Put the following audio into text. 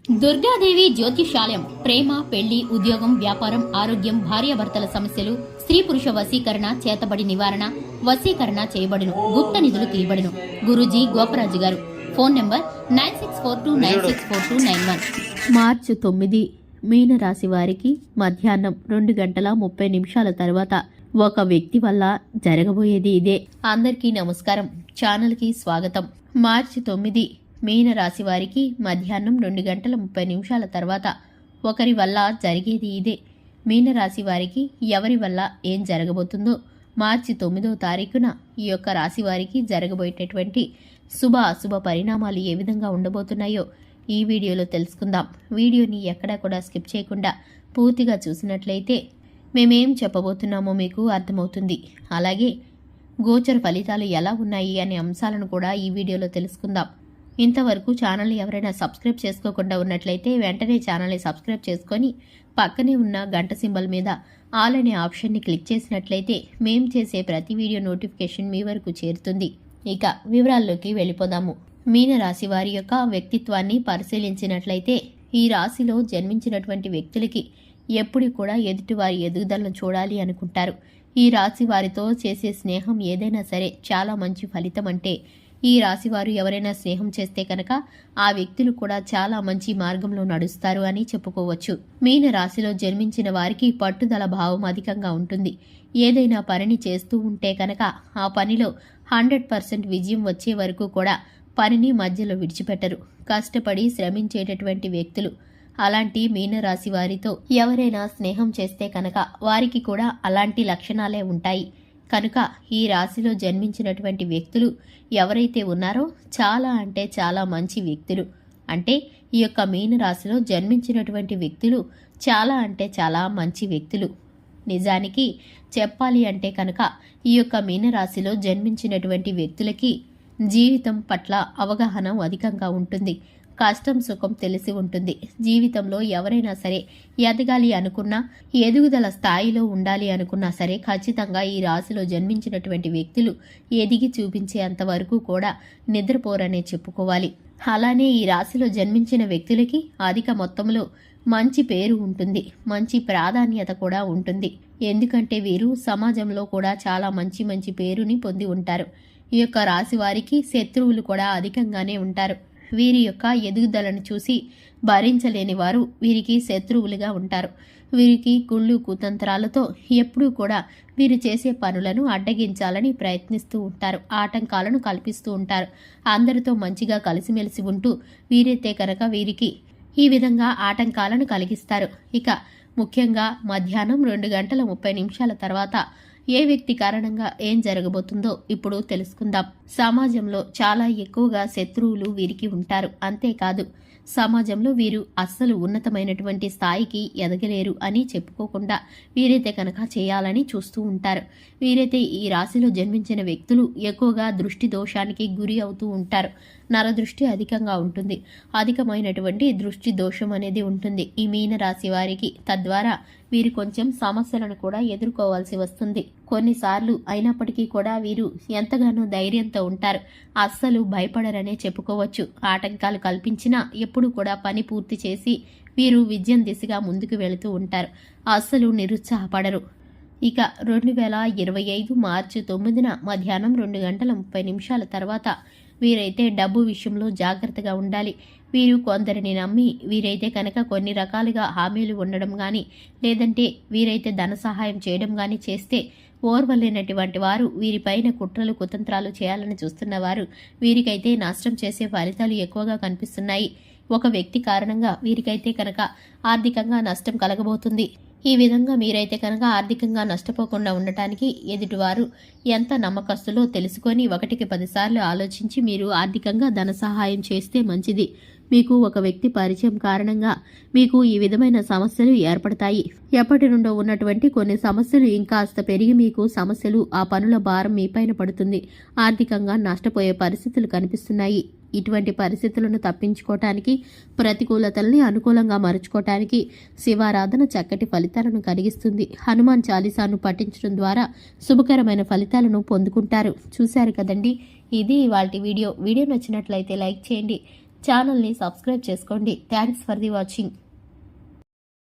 దుర్గాదేవి జ్యోతిషాలయం ప్రేమ, పెళ్లి, ఉద్యోగం, వ్యాపారం, ఆరోగ్యం, భార్యాభర్తల సమస్యలు, స్త్రీ పురుష వశీకరణ, చేతబడి నివారణ, వశీకరణ చేయబడును, గుప్త నిధులు తీయబడును. గురూజీ గోపరాజు గారు. Phone number 9642964291. మార్చి 9 మీనరాశి వారికి మధ్యాహ్నం 2:30 తర్వాత ఒక వ్యక్తి వల్ల జరగబోయేది ఇదే. అందరికీ నమస్కారం. ఛానల్కి స్వాగతం. మార్చి 9 మీనరాశి వారికి మధ్యాహ్నం 2:30 తర్వాత ఒకరి వల్ల జరిగేది ఇదే. మీనరాశి వారికి ఎవరి వల్ల ఏం జరగబోతుందో, మార్చి 9వ తారీఖున ఈ యొక్క రాశి వారికి జరగబోయేటటువంటి శుభ అశుభ పరిణామాలు ఏ విధంగా ఉండబోతున్నాయో ఈ వీడియోలో తెలుసుకుందాం. వీడియోని ఎక్కడా కూడా స్కిప్ చేయకుండా పూర్తిగా చూసినట్లయితే మేమేం చెప్పబోతున్నామో మీకు అర్థమవుతుంది. అలాగే గోచర ఫలితాలు ఎలా ఉన్నాయి అనే అంశాలను కూడా ఈ వీడియోలో తెలుసుకుందాం. ఇంతవరకు ఛానల్ని ఎవరైనా సబ్స్క్రైబ్ చేసుకోకుండా ఉన్నట్లయితే వెంటనే ఛానల్ని సబ్స్క్రైబ్ చేసుకొని పక్కనే ఉన్న గంట సింబల్ మీద ఆల్ అనే ఆప్షన్ని క్లిక్ చేసినట్లయితే మేం చేసే ప్రతి వీడియో నోటిఫికేషన్ మీ వరకు చేరుతుంది. ఇక వివరాల్లోకి వెళ్ళిపోదాము. మీనరాశి వారి యొక్క వ్యక్తిత్వాన్ని పరిశీలించినట్లయితే ఈ రాశిలో జన్మించినటువంటి వ్యక్తులకి ఎప్పుడు కూడా ఎదుటివారి ఎదుగుదలను చూడాలి అనుకుంటారు. ఈ రాశి వారితో చేసే స్నేహం ఏదైనా సరే చాలా మంచి ఫలితం. అంటే ఈ రాశివారు ఎవరైనా స్నేహం చేస్తే కనుక ఆ వ్యక్తులు కూడా చాలా మంచి మార్గంలో నడుస్తారు అని చెప్పుకోవచ్చు. మీన రాశిలో జన్మించిన వారికి పట్టుదల భావం అధికంగా ఉంటుంది. ఏదైనా పనిని చేస్తూ ఉంటే కనుక ఆ పనిలో 100% విజయం వచ్చే వరకు కూడా పనిని మధ్యలో విడిచిపెట్టరు. కష్టపడి శ్రమించేటటువంటి వ్యక్తులు. అలాంటి మీనరాశి వారితో ఎవరైనా స్నేహం చేస్తే కనుక వారికి కూడా అలాంటి లక్షణాలే ఉంటాయి. కనుక ఈ రాశిలో జన్మించినటువంటి వ్యక్తులు ఎవరైతే ఉన్నారో చాలా అంటే చాలా మంచి వ్యక్తులు. అంటే ఈ యొక్క మీనరాశిలో జన్మించినటువంటి వ్యక్తులు చాలా అంటే చాలా మంచి వ్యక్తులు. నిజానికి చెప్పాలి అంటే కనుక ఈ యొక్క మీనరాశిలో జన్మించినటువంటి వ్యక్తులకి జీవితం పట్ల అవగాహన అధికంగా ఉంటుంది. కష్టం సుఖం తెలిసి ఉంటుంది. జీవితంలో ఎవరైనా సరే ఎదగాలి అనుకున్నా, ఎదుగుదల స్థాయిలో ఉండాలి అనుకున్నా సరే ఖచ్చితంగా ఈ రాశిలో జన్మించినటువంటి వ్యక్తులు ఎదిగి చూపించేంత వరకు కూడా నిద్రపోరనే చెప్పుకోవాలి. అలానే ఈ రాశిలో జన్మించిన వ్యక్తులకి అధిక మొత్తంలో మంచి పేరు ఉంటుంది. మంచి ప్రాధాన్యత కూడా ఉంటుంది. ఎందుకంటే వీరు సమాజంలో కూడా చాలా మంచి మంచి పేరుని పొంది ఉంటారు. ఈ యొక్క రాశి వారికి శత్రువులు కూడా అధికంగానే ఉంటారు. వీరి యొక్క ఎదుగుదలను చూసి భరించలేని వారు వీరికి శత్రువులుగా ఉంటారు. వీరికి కుళ్ళు కుతంత్రాలతో ఎప్పుడూ కూడా వీరు చేసే పనులను అడ్డగించాలని ప్రయత్నిస్తూ ఉంటారు. ఆటంకాలను కల్పిస్తూ ఉంటారు. అందరితో మంచిగా కలిసిమెలిసి ఉంటూ వీరైతే కనుక వీరికి ఈ విధంగా ఆటంకాలను కలిగిస్తారు. ఇక ముఖ్యంగా మధ్యాహ్నం 2:30 తర్వాత ఏ వ్యక్తి కారణంగా ఏం జరగబోతుందో ఇప్పుడు తెలుసుకుందాం. సమాజంలో చాలా ఎక్కువగా శత్రువులు వీరికి ఉంటారు. అంతేకాదు సమాజంలో వీరు అస్సలు ఉన్నతమైనటువంటి స్థాయికి ఎదగలేరు అని చెప్పుకోకుండా వీరైతే కనుక చేయాలని చూస్తూ ఉంటారు. వీరైతే ఈ రాశిలో జన్మించిన వ్యక్తులు ఎక్కువగా దృష్టి దోషానికి గురి అవుతూ ఉంటారు. నరదృష్టి అధికంగా ఉంటుంది. అధికమైనటువంటి దృష్టి దోషం అనేది ఉంటుంది ఈ మీన రాశి వారికి. తద్వారా వీరు కొంచెం సమస్యలను కూడా ఎదుర్కోవాల్సి వస్తుంది కొన్నిసార్లు. అయినప్పటికీ కూడా వీరు ఎంతగానో ధైర్యంతో ఉంటారు. అస్సలు భయపడరనే చెప్పుకోవచ్చు. ఆటంకాలు కల్పించినా ఎప్పుడు కూడా పని పూర్తి చేసి వీరు విజయం దిశగా ముందుకు వెళుతూ ఉంటారు. అస్సలు నిరుత్సాహపడరు. ఇక 2025 మార్చి 9న మధ్యాహ్నం 2:30 తర్వాత వీరైతే డబ్బు విషయంలో జాగ్రత్తగా ఉండాలి. వీరు కొందరిని నమ్మి వీరైతే కనుక కొన్ని రకాలుగా హామీలు ఉండడం కానీ, లేదంటే వీరైతే ధన సహాయం చేయడం కానీ చేస్తే ఓర్వలేనటువంటి వారు వీరిపైన కుట్రలు కుతంత్రాలు చేయాలని చూస్తున్నవారు వీరికైతే నష్టం చేసే ఫలితాలు ఎక్కువగా కనిపిస్తున్నాయి. ఒక వ్యక్తి కారణంగా వీరికైతే కనుక ఆర్థికంగా నష్టం కలగబోతుంది. ఈ విధంగా మీరైతే కనుక ఆర్థికంగా నష్టపోకుండా ఉండటానికి ఎదుటివారు ఎంత నమ్మకస్తులో తెలుసుకొని 1కి 10 సార్లు ఆలోచించి మీరు ఆర్థికంగా ధన సహాయం చేస్తే మంచిది. మీకు ఒక వ్యక్తి పరిచయం కారణంగా మీకు ఈ విధమైన సమస్యలు ఏర్పడతాయి. ఎప్పటి నుండో ఉన్నటువంటి కొన్ని సమస్యలు ఇంకాస్త పెరిగి మీకు సమస్యలు, ఆ పనుల భారం మీపైన పడుతుంది. ఆర్థికంగా నష్టపోయే పరిస్థితులు కనిపిస్తున్నాయి. ఇటువంటి పరిస్థితులను తప్పించుకోవటానికి, ప్రతికూలతల్ని అనుకూలంగా మరుచుకోవటానికి శివారాధన చక్కటి ఫలితాలను కలిగిస్తుంది. హనుమాన్ చాలీసాను పఠించడం ద్వారా శుభకరమైన ఫలితాలను పొందుకుంటారు. చూశారు కదండి, ఇది ఇవాల్టి వీడియో. వీడియో నచ్చినట్లయితే లైక్ చేయండి. ఛానల్ని సబ్స్క్రైబ్ చేసుకోండి. Thanks for the watching.